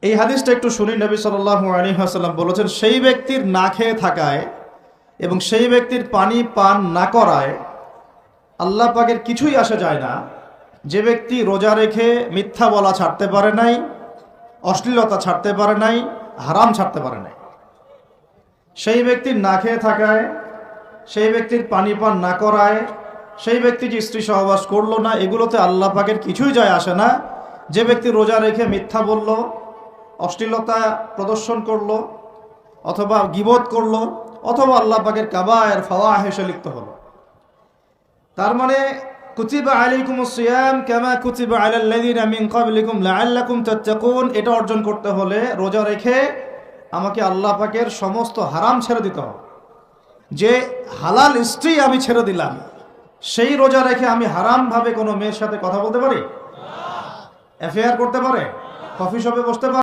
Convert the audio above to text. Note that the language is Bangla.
এই হাদিসটা একটু শুনি। নবী সাল্লাল্লাহু আলাইহি ওয়াসাল্লাম বলেছেন, সেই ব্যক্তির না খেয়ে থাকায় এবং সেই ব্যক্তির পানি পান না করায় আল্লাহ পাকের কিছুই আসে যায় না। যে ব্যক্তি রোজা রেখে মিথ্যা বলা ছাড়তে পারে নাই, অশ্লীলতা ছাড়তে পারে নাই, হারাম ছাড়তে পারে নাই, সেই ব্যক্তির না খেয়ে থাকায়, সেই ব্যক্তির পানি পান না করায়, সেই ব্যক্তি যে স্ত্রী সহবাস করলো না, এগুলোতে আল্লাহ পাকের কিছুই যায় আসে না। যে ব্যক্তি রোজা রেখে মিথ্যা বলল, অশ্লীলতা প্রদর্শন করলো, অথবা গীবত করলো, অথবা আল্লাহ পাকের কাবায়ের ফাওয়াহিশে লিপ্ত হলো। তার মানে কুতিবা আলাইকুমুস সিয়াম কামা কুতিবা আলাল লাযিনা মিন ক্বাবলিকুম লাআল্লাকুম তাত্তাকুন, এটা অর্জন করতে হলে রোজা রেখে আমাকে আল্লাহ পাকের সমস্ত হারাম ছেড়ে দিতে হবে। যে হালাল স্ত্রী আমি ছেড়ে দিলাম, সেই রোজা রেখে আমি হারামভাবে কোনো মেয়ের সাথে কথা বলতে পারি? অ্যাফেয়ার করতে পারে? কফি শপে বসতে পারে?